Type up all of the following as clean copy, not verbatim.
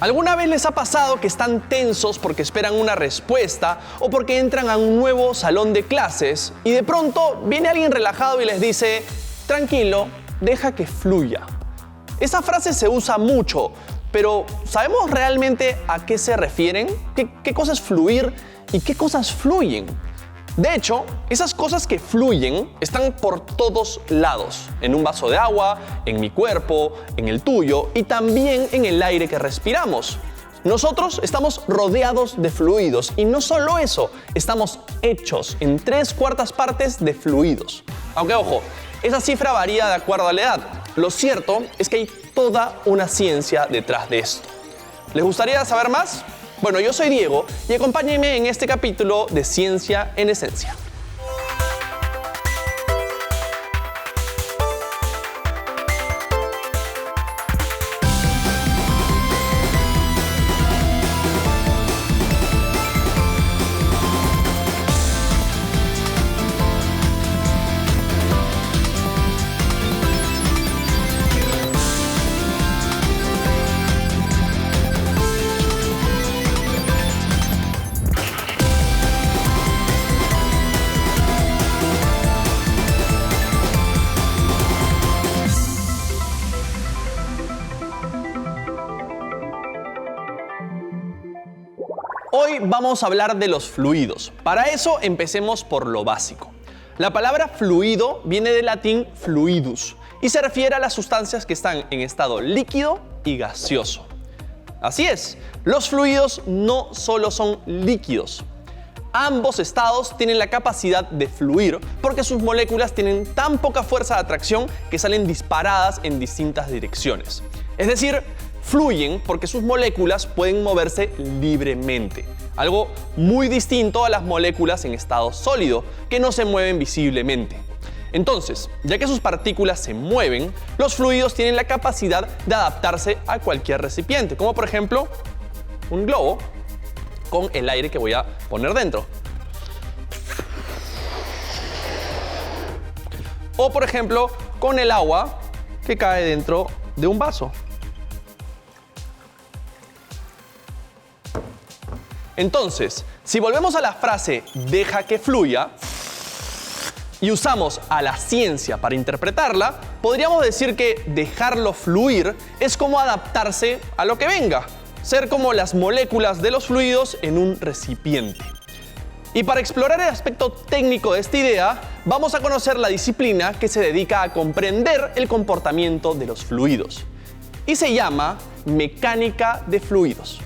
¿Alguna vez les ha pasado que están tensos porque esperan una respuesta o porque entran a un nuevo salón de clases y de pronto viene alguien relajado y les dice, tranquilo, deja que fluya? Esa frase se usa mucho, pero ¿sabemos realmente a qué se refieren? ¿Qué cosa es fluir y qué cosas fluyen? De hecho, esas cosas que fluyen están por todos lados, en un vaso de agua, en mi cuerpo, en el tuyo y también en el aire que respiramos. Nosotros estamos rodeados de fluidos y no solo eso, estamos hechos en 3/4 partes de fluidos. Aunque ojo, esa cifra varía de acuerdo a la edad. Lo cierto es que hay toda una ciencia detrás de esto. ¿Les gustaría saber más? Bueno, yo soy Diego y acompáñenme en este capítulo de Ciencia en Esencia. Hoy vamos a hablar de los fluidos. Para eso empecemos por lo básico. La palabra fluido viene del latín fluidus y se refiere a las sustancias que están en estado líquido y gaseoso. Así es, los fluidos no solo son líquidos. Ambos estados tienen la capacidad de fluir porque sus moléculas tienen tan poca fuerza de atracción que salen disparadas en distintas direcciones. Es decir, fluyen porque sus moléculas pueden moverse libremente, algo muy distinto a las moléculas en estado sólido, que no se mueven visiblemente. Entonces, ya que sus partículas se mueven, los fluidos tienen la capacidad de adaptarse a cualquier recipiente, como por ejemplo un globo con el aire que voy a poner dentro. O por ejemplo, con el agua que cae dentro de un vaso. Entonces, si volvemos a la frase deja que fluya y usamos a la ciencia para interpretarla, podríamos decir que dejarlo fluir es como adaptarse a lo que venga, ser como las moléculas de los fluidos en un recipiente. Y para explorar el aspecto técnico de esta idea, vamos a conocer la disciplina que se dedica a comprender el comportamiento de los fluidos. Y se llama mecánica de fluidos.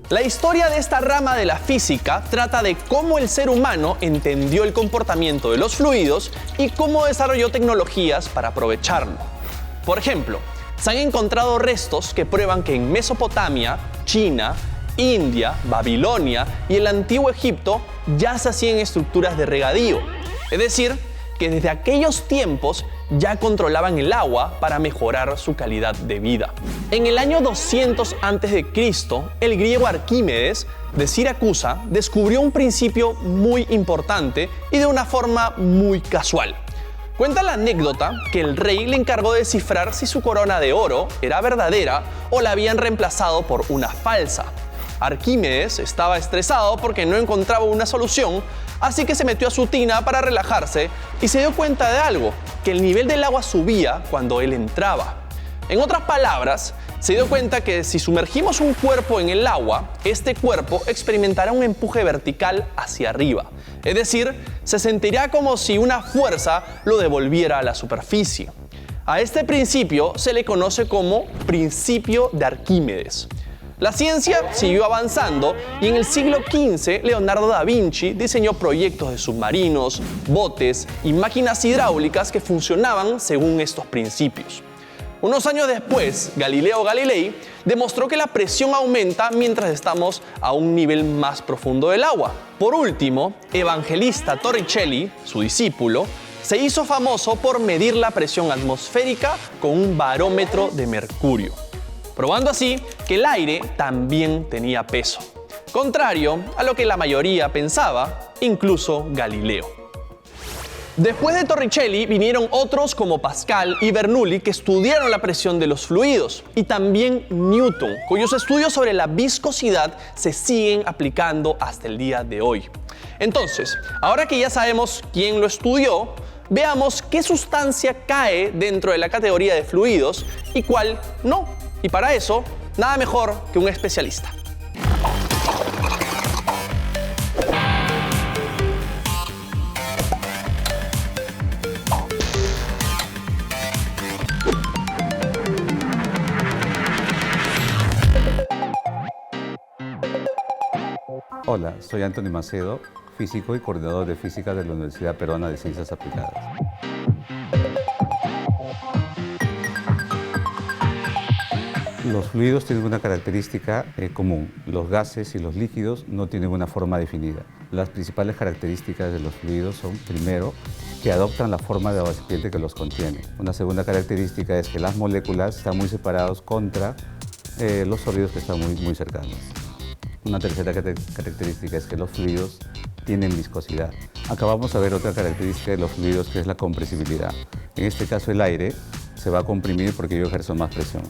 La historia de esta rama de la física trata de cómo el ser humano entendió el comportamiento de los fluidos y cómo desarrolló tecnologías para aprovecharlo. Por ejemplo, se han encontrado restos que prueban que en Mesopotamia, China, India, Babilonia y el antiguo Egipto ya se hacían estructuras de regadío. Es decir, que desde aquellos tiempos ya controlaban el agua para mejorar su calidad de vida. En el año 200 a.C., el griego Arquímedes de Siracusa descubrió un principio muy importante y de una forma muy casual. Cuenta la anécdota que el rey le encargó de descifrar si su corona de oro era verdadera o la habían reemplazado por una falsa. Arquímedes estaba estresado porque no encontraba una solución, así que se metió a su tina para relajarse y se dio cuenta de algo, que el nivel del agua subía cuando él entraba. En otras palabras, se dio cuenta que si sumergimos un cuerpo en el agua, este cuerpo experimentará un empuje vertical hacia arriba. Es decir, se sentirá como si una fuerza lo devolviera a la superficie. A este principio se le conoce como principio de Arquímedes. La ciencia siguió avanzando y en el siglo XV Leonardo da Vinci diseñó proyectos de submarinos, botes y máquinas hidráulicas que funcionaban según estos principios. Unos años después, Galileo Galilei demostró que la presión aumenta mientras estamos a un nivel más profundo del agua. Por último, Evangelista Torricelli, su discípulo, se hizo famoso por medir la presión atmosférica con un barómetro de mercurio. probando así que el aire también tenía peso, contrario a lo que la mayoría pensaba, incluso Galileo. Después de Torricelli vinieron otros como Pascal y Bernoulli que estudiaron la presión de los fluidos, y también Newton, cuyos estudios sobre la viscosidad se siguen aplicando hasta el día de hoy. Entonces, ahora que ya sabemos quién lo estudió, veamos qué sustancia cae dentro de la categoría de fluidos y cuál no. Y para eso, nada mejor que un especialista. Hola, soy Anthony Macedo, físico y coordinador de física de la Universidad Peruana de Ciencias Aplicadas. Los fluidos tienen una característica común. Los gases y los líquidos no tienen una forma definida. Las principales características de los fluidos son, primero, que adoptan la forma del recipiente que los contiene. Una segunda característica es que las moléculas están muy separadas contra los sólidos que están muy cercanos. Una tercera característica es que los fluidos tienen viscosidad. Acá vamos a ver otra característica de los fluidos, que es la compresibilidad. En este caso, el aire se va a comprimir porque yo ejerzo más presión.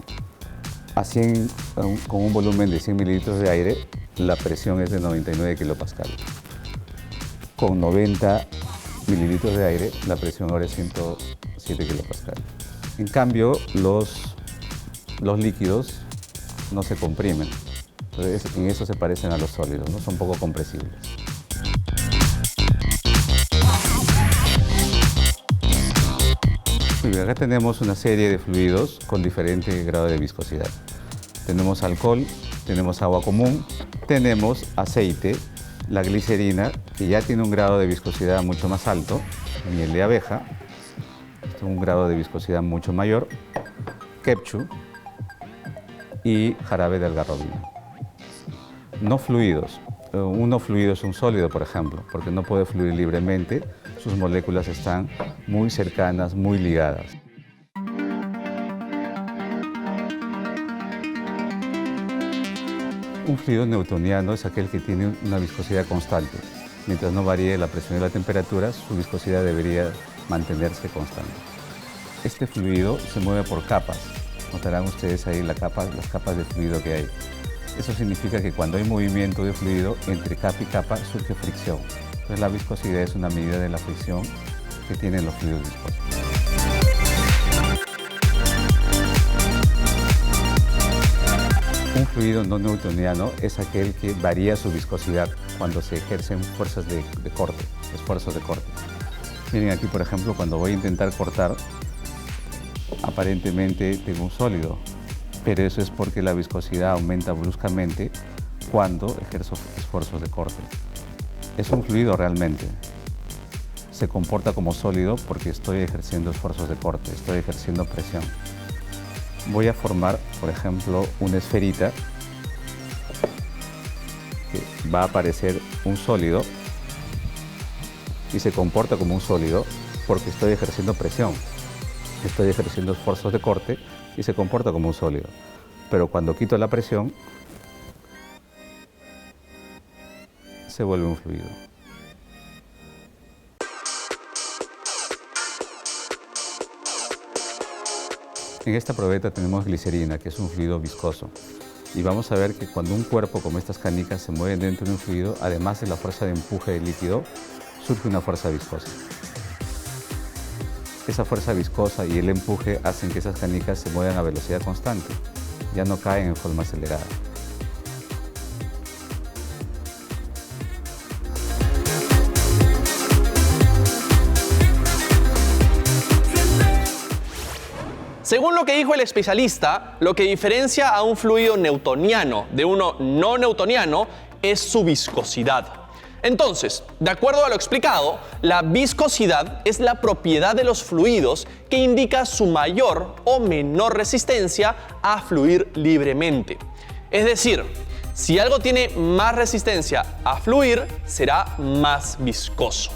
Con un volumen de 100 mililitros de aire, la presión es de 99 kilopascal. Con 90 mililitros de aire, la presión ahora es 107 kilopascal. En cambio, los líquidos no se comprimen. Entonces, en eso se parecen a los sólidos, ¿no? Son poco compresibles. Y acá tenemos una serie de fluidos con diferente grado de viscosidad. Tenemos alcohol, tenemos agua común, tenemos aceite, la glicerina, que ya tiene un grado de viscosidad mucho más alto, miel de abeja, un grado de viscosidad mucho mayor, ketchup y jarabe de algarrobina. No fluidos. Un no fluido es un sólido, por ejemplo, porque no puede fluir libremente, sus moléculas están muy cercanas, muy ligadas. Un fluido newtoniano es aquel que tiene una viscosidad constante. Mientras no varíe la presión y la temperatura, su viscosidad debería mantenerse constante. Este fluido se mueve por capas. Notarán ustedes ahí las capas de fluido que hay. Eso significa que cuando hay movimiento de fluido, entre capa y capa surge fricción. Entonces la viscosidad es una medida de la fricción que tienen los fluidos viscosos. Un fluido no newtoniano es aquel que varía su viscosidad cuando se ejercen fuerzas de corte, esfuerzos de corte. Miren aquí, por ejemplo, cuando voy a intentar cortar, aparentemente tengo un sólido, pero eso es porque la viscosidad aumenta bruscamente cuando ejerzo esfuerzos de corte. Es un fluido realmente. Se comporta como sólido porque estoy ejerciendo esfuerzos de corte, estoy ejerciendo presión. Voy a formar, por ejemplo, una esferita que va a aparecer un sólido y se comporta como un sólido porque estoy ejerciendo presión, estoy ejerciendo esfuerzos de corte y se comporta como un sólido. Pero cuando quito la presión, se vuelve un fluido. En esta probeta tenemos glicerina, que es un fluido viscoso. Y vamos a ver que cuando un cuerpo como estas canicas se mueve dentro de un fluido, además de la fuerza de empuje del líquido, surge una fuerza viscosa. Esa fuerza viscosa y el empuje hacen que esas canicas se muevan a velocidad constante, ya no caen en forma acelerada. Según lo que dijo el especialista, lo que diferencia a un fluido newtoniano de uno no newtoniano es su viscosidad. Entonces, de acuerdo a lo explicado, la viscosidad es la propiedad de los fluidos que indica su mayor o menor resistencia a fluir libremente. Es decir, si algo tiene más resistencia a fluir, será más viscoso.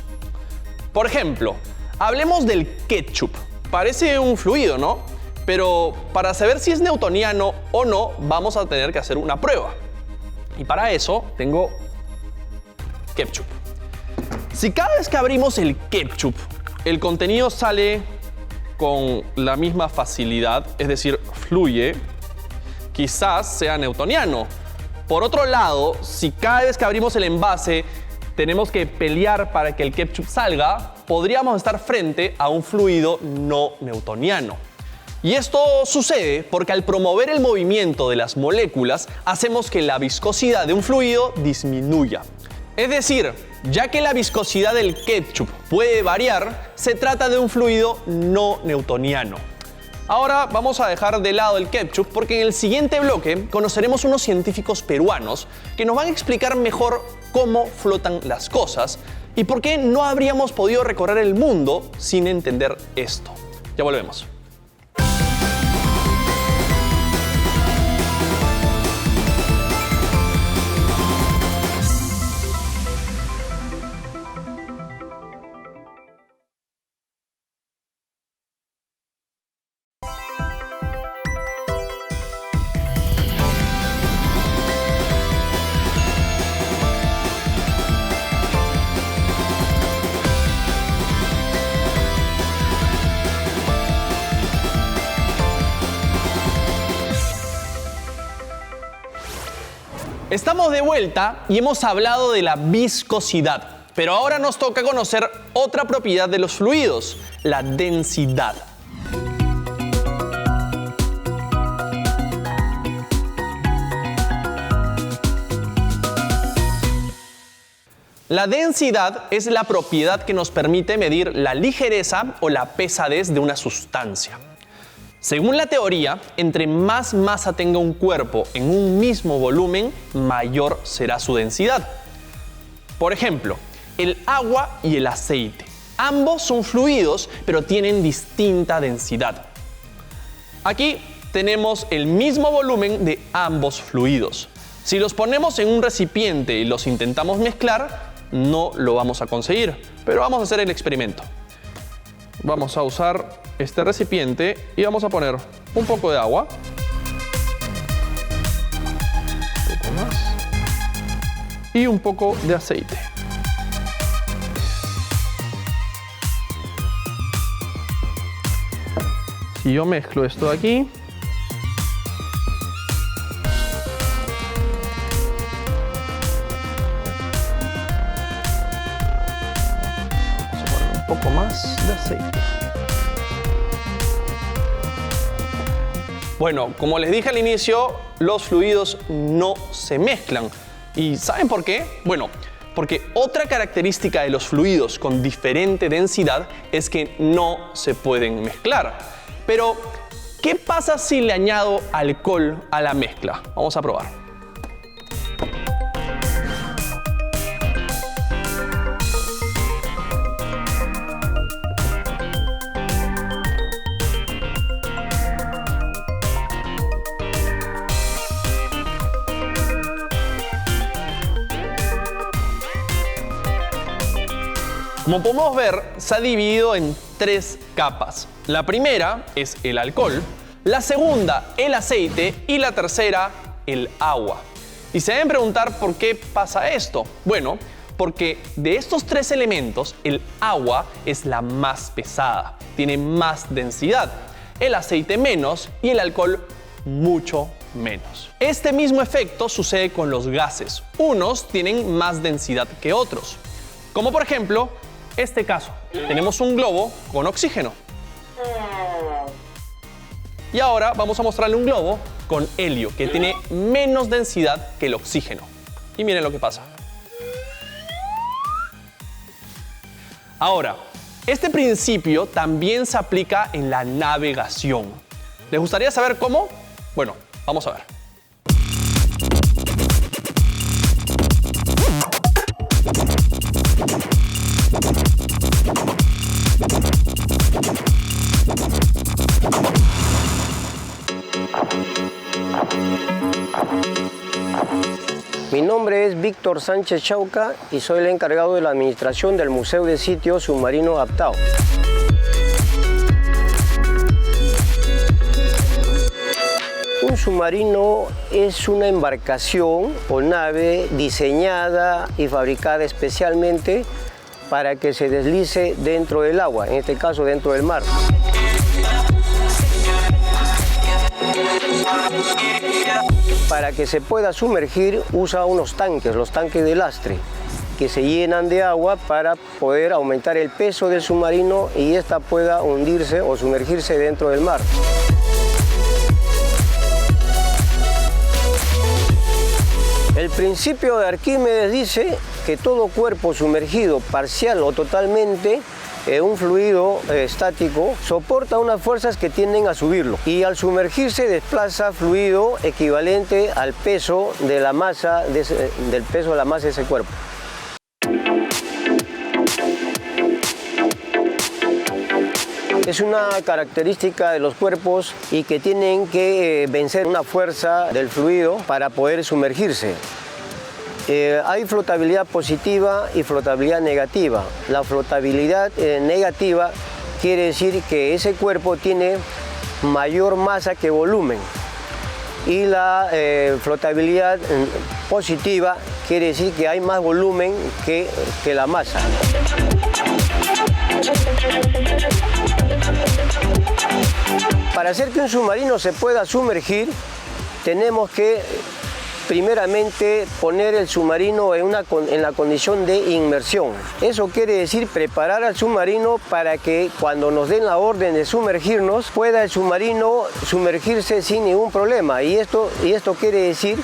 Por ejemplo, hablemos del ketchup. Parece un fluido, ¿no? Pero para saber si es newtoniano o no, vamos a tener que hacer una prueba. Y para eso tengo ketchup. Si cada vez que abrimos el ketchup, el contenido sale con la misma facilidad, es decir, fluye, quizás sea newtoniano. Por otro lado, si cada vez que abrimos el envase tenemos que pelear para que el ketchup salga, podríamos estar frente a un fluido no newtoniano. Y esto sucede porque al promover el movimiento de las moléculas, hacemos que la viscosidad de un fluido disminuya. Es decir, ya que la viscosidad del ketchup puede variar, se trata de un fluido no newtoniano. Ahora vamos a dejar de lado el ketchup porque en el siguiente bloque conoceremos unos científicos peruanos que nos van a explicar mejor cómo flotan las cosas y por qué no habríamos podido recorrer el mundo sin entender esto. Ya volvemos. Estamos de vuelta y hemos hablado de la viscosidad, pero ahora nos toca conocer otra propiedad de los fluidos, la densidad. La densidad es la propiedad que nos permite medir la ligereza o la pesadez de una sustancia. Según la teoría, entre más masa tenga un cuerpo en un mismo volumen, mayor será su densidad. Por ejemplo, el agua y el aceite. Ambos son fluidos, pero tienen distinta densidad. Aquí tenemos el mismo volumen de ambos fluidos. Si los ponemos en un recipiente y los intentamos mezclar, no lo vamos a conseguir, pero vamos a hacer el experimento. Vamos a usar este recipiente y vamos a poner un poco de agua. Un poco más. Y un poco de aceite. Si yo mezclo esto de aquí, vamos a poner un poco más de aceite. Bueno, como les dije al inicio, los fluidos no se mezclan. ¿Y saben por qué? Bueno, porque otra característica de los fluidos con diferente densidad es que no se pueden mezclar. Pero, ¿qué pasa si le añado alcohol a la mezcla? Vamos a probar. Como podemos ver, se ha dividido en 3 capas. La primera es el alcohol, la segunda el aceite y la tercera el agua. Y se deben preguntar por qué pasa esto. Bueno, porque de estos 3 elementos, el agua es la más pesada, tiene más densidad, el aceite menos y el alcohol mucho menos. Este mismo efecto sucede con los gases. Unos tienen más densidad que otros. Como por ejemplo, este caso. Tenemos un globo con oxígeno. Y ahora vamos a mostrarle un globo con helio, que tiene menos densidad que el oxígeno. Y miren lo que pasa. Ahora, este principio también se aplica en la navegación. ¿Les gustaría saber cómo? Bueno, vamos a ver. Mi nombre es Víctor Sánchez Chauca y soy el encargado de la administración del Museo de Sitio Submarino Adaptado. Un submarino es una embarcación o nave diseñada y fabricada especialmente para que se deslice dentro del agua, en este caso dentro del mar. Para que se pueda sumergir usa unos tanques, los tanques de lastre, que se llenan de agua para poder aumentar el peso del submarino y ésta pueda hundirse o sumergirse dentro del mar. El principio de Arquímedes dice que todo cuerpo sumergido parcial o totalmente en un fluido estático soporta unas fuerzas que tienden a subirlo y al sumergirse desplaza fluido equivalente al peso de la masa de ese cuerpo. Es una característica de los cuerpos y que tienen que vencer una fuerza del fluido para poder sumergirse. Hay flotabilidad positiva y flotabilidad negativa. La flotabilidad negativa quiere decir que ese cuerpo tiene mayor masa que volumen. Y la flotabilidad positiva quiere decir que hay más volumen que la masa. Para hacer que un submarino se pueda sumergir, tenemos que primeramente poner el submarino en la condición de inmersión. Eso quiere decir preparar al submarino para que cuando nos den la orden de sumergirnos, pueda el submarino sumergirse sin ningún problema. Y esto quiere decir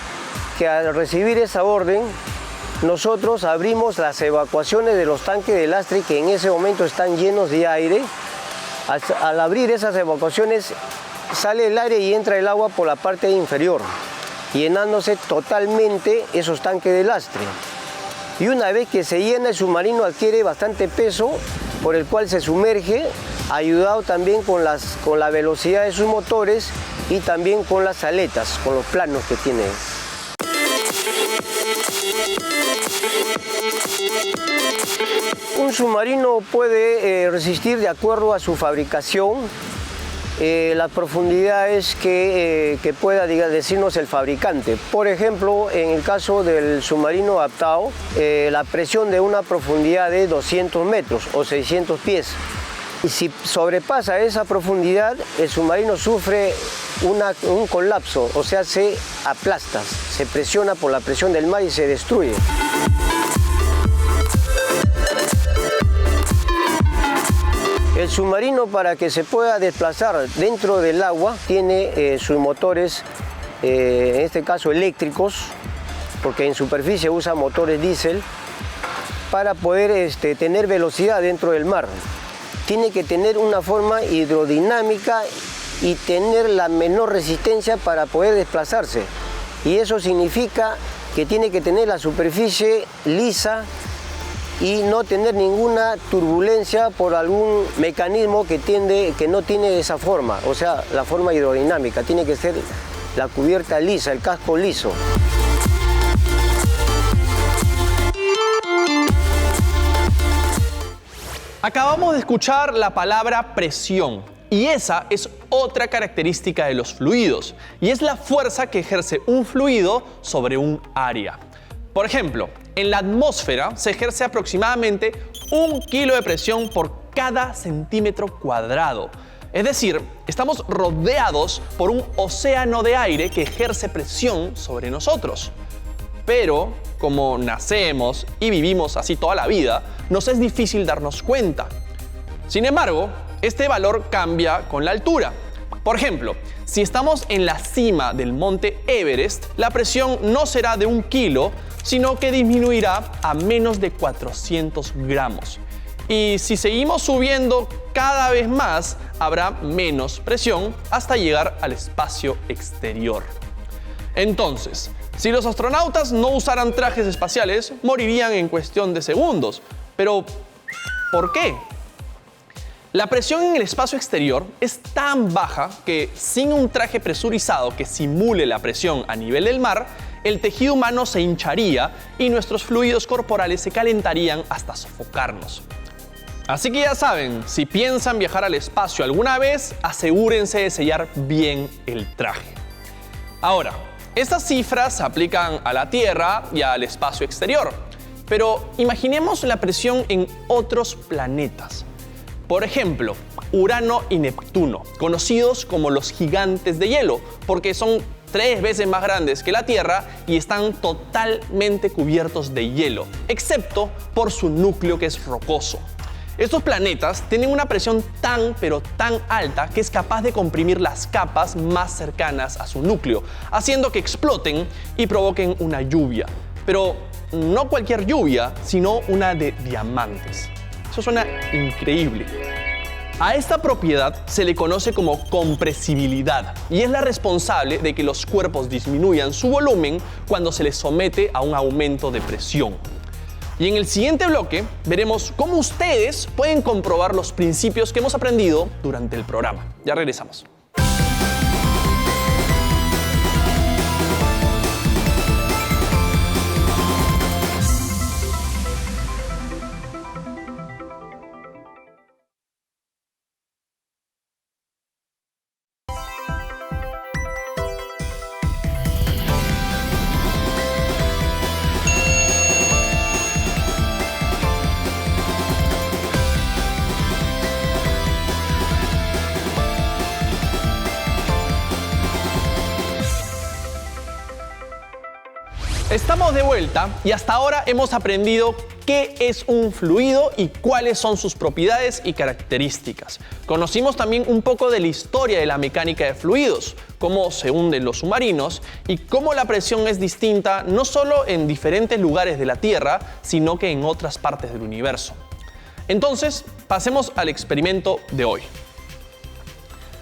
que al recibir esa orden, nosotros abrimos las evacuaciones de los tanques de lastre que en ese momento están llenos de aire. Al abrir esas evacuaciones, sale el aire y entra el agua por la parte inferior, llenándose totalmente esos tanques de lastre. Y una vez que se llena, el submarino adquiere bastante peso, por el cual se sumerge, ayudado también con la velocidad de sus motores y también con las aletas, con los planos que tiene. Un submarino puede resistir de acuerdo a su fabricación las profundidades que pueda decirnos el fabricante. Por ejemplo, en el caso del submarino adaptado, la presión de una profundidad de 200 metros o 600 pies. Y si sobrepasa esa profundidad, el submarino sufre un colapso, o sea, se aplasta, se presiona por la presión del mar y se destruye. El submarino, para que se pueda desplazar dentro del agua, tiene sus motores, en este caso eléctricos, porque en superficie usa motores diésel, para poder tener velocidad dentro del mar. Tiene que tener una forma hidrodinámica y tener la menor resistencia para poder desplazarse. Y eso significa que tiene que tener la superficie lisa y no tener ninguna turbulencia por algún mecanismo que no tiene esa forma, o sea, la forma hidrodinámica. Tiene que ser la cubierta lisa, el casco liso. Acabamos de escuchar la palabra presión, y esa es otra característica de los fluidos, y es la fuerza que ejerce un fluido sobre un área. Por ejemplo, en la atmósfera se ejerce aproximadamente 1 kilo de presión por cada centímetro cuadrado. Es decir, estamos rodeados por un océano de aire que ejerce presión sobre nosotros. Pero, como nacemos y vivimos así toda la vida, nos es difícil darnos cuenta. Sin embargo, este valor cambia con la altura. Por ejemplo, si estamos en la cima del monte Everest, la presión no será de 1 kilo, sino que disminuirá a menos de 400 gramos. Y si seguimos subiendo cada vez más, habrá menos presión hasta llegar al espacio exterior. Entonces, si los astronautas no usaran trajes espaciales, morirían en cuestión de segundos. Pero, ¿por qué? La presión en el espacio exterior es tan baja que sin un traje presurizado que simule la presión a nivel del mar, el tejido humano se hincharía y nuestros fluidos corporales se calentarían hasta sofocarnos. Así que ya saben, si piensan viajar al espacio alguna vez, asegúrense de sellar bien el traje. Ahora, estas cifras se aplican a la Tierra y al espacio exterior, pero imaginemos la presión en otros planetas. Por ejemplo, Urano y Neptuno, conocidos como los gigantes de hielo, porque son 3 veces más grandes que la Tierra y están totalmente cubiertos de hielo, excepto por su núcleo que es rocoso. Estos planetas tienen una presión tan alta que es capaz de comprimir las capas más cercanas a su núcleo, haciendo que exploten y provoquen una lluvia. Pero no cualquier lluvia, sino una de diamantes. Eso suena increíble. A esta propiedad se le conoce como compresibilidad y es la responsable de que los cuerpos disminuyan su volumen cuando se les somete a un aumento de presión. Y en el siguiente bloque veremos cómo ustedes pueden comprobar los principios que hemos aprendido durante el programa. Ya regresamos. Estamos de vuelta y hasta ahora hemos aprendido qué es un fluido y cuáles son sus propiedades y características. Conocimos también un poco de la historia de la mecánica de fluidos, cómo se hunden los submarinos y cómo la presión es distinta no solo en diferentes lugares de la Tierra, sino que en otras partes del universo. Entonces, pasemos al experimento de hoy.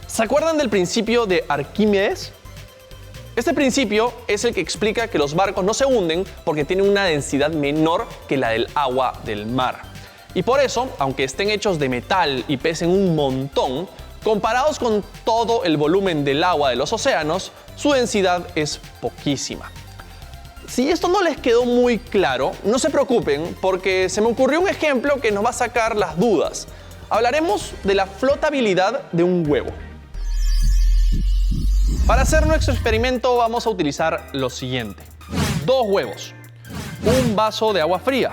¿Se acuerdan del principio de Arquímedes? Este principio es el que explica que los barcos no se hunden porque tienen una densidad menor que la del agua del mar. Y por eso, aunque estén hechos de metal y pesen un montón, comparados con todo el volumen del agua de los océanos, su densidad es poquísima. Si esto no les quedó muy claro, no se preocupen porque se me ocurrió un ejemplo que nos va a sacar las dudas. Hablaremos de la flotabilidad de un huevo. Para hacer nuestro experimento vamos a utilizar lo siguiente: 2 huevos, un vaso de agua fría,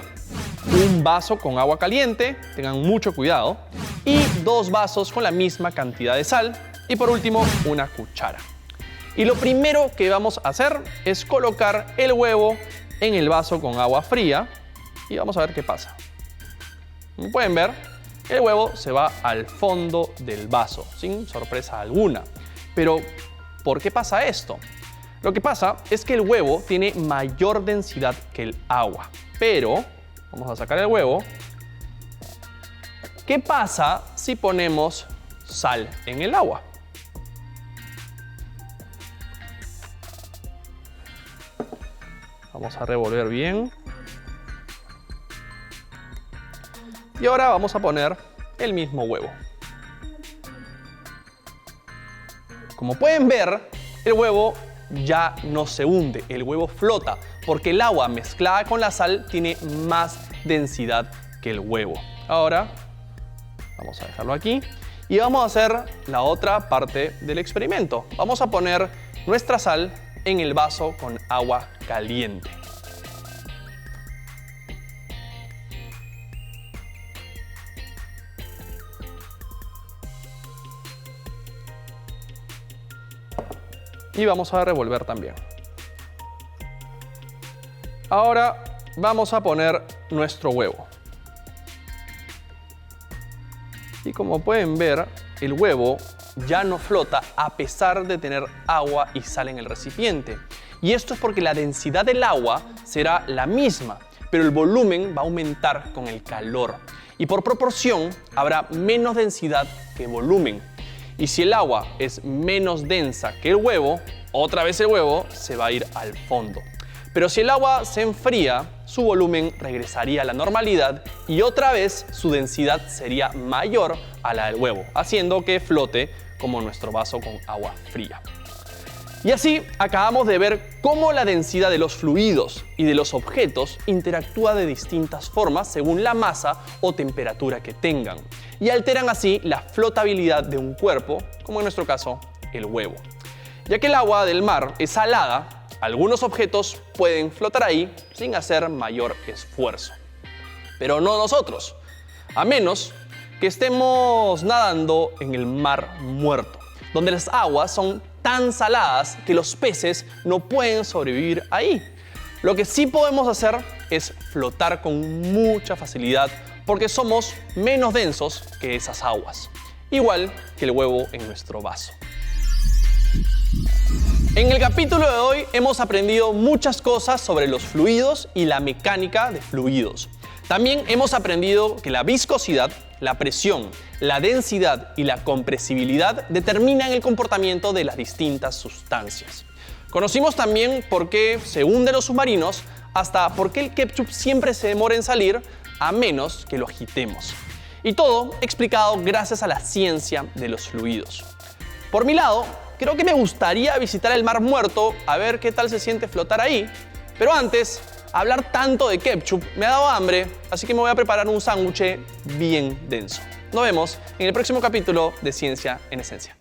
un vaso con agua caliente, tengan mucho cuidado, y 2 vasos con la misma cantidad de sal, y por último una cuchara. Y lo primero que vamos a hacer es colocar el huevo en el vaso con agua fría y vamos a ver qué pasa. Como pueden ver, el huevo se va al fondo del vaso, sin sorpresa alguna. Pero ¿por qué pasa esto? Lo que pasa es que el huevo tiene mayor densidad que el agua. Pero, vamos a sacar el huevo. ¿Qué pasa si ponemos sal en el agua? Vamos a revolver bien. Y ahora vamos a poner el mismo huevo. Como pueden ver, el huevo ya no se hunde, el huevo flota, porque el agua mezclada con la sal tiene más densidad que el huevo. Ahora, vamos a dejarlo aquí y vamos a hacer la otra parte del experimento. Vamos a poner nuestra sal en el vaso con agua caliente. Y vamos a revolver también. Ahora vamos a poner nuestro huevo. Y como pueden ver, el huevo ya no flota a pesar de tener agua y sal en el recipiente. Y esto es porque la densidad del agua será la misma, pero el volumen va a aumentar con el calor. Y por proporción habrá menos densidad que volumen. Y si el agua es menos densa que el huevo, otra vez el huevo se va a ir al fondo. Pero si el agua se enfría, su volumen regresaría a la normalidad y otra vez su densidad sería mayor a la del huevo, haciendo que flote como nuestro vaso con agua fría. Y así acabamos de ver cómo la densidad de los fluidos y de los objetos interactúa de distintas formas según la masa o temperatura que tengan y alteran así la flotabilidad de un cuerpo, como en nuestro caso el huevo. Ya que el agua del mar es salada, algunos objetos pueden flotar ahí sin hacer mayor esfuerzo. Pero no nosotros, a menos que estemos nadando en el mar muerto, donde las aguas son tan saladas que los peces no pueden sobrevivir ahí. Lo que sí podemos hacer es flotar con mucha facilidad porque somos menos densos que esas aguas, igual que el huevo en nuestro vaso. En el capítulo de hoy hemos aprendido muchas cosas sobre los fluidos y la mecánica de fluidos. También hemos aprendido que la viscosidad, la presión, la densidad y la compresibilidad determinan el comportamiento de las distintas sustancias. Conocimos también por qué se hunden los submarinos, hasta por qué el ketchup siempre se demora en salir a menos que lo agitemos. Y todo explicado gracias a la ciencia de los fluidos. Por mi lado, creo que me gustaría visitar el Mar Muerto a ver qué tal se siente flotar ahí. Pero antes, hablar tanto de ketchup me ha dado hambre, así que me voy a preparar un sándwich bien denso. Nos vemos en el próximo capítulo de Ciencia en Esencia.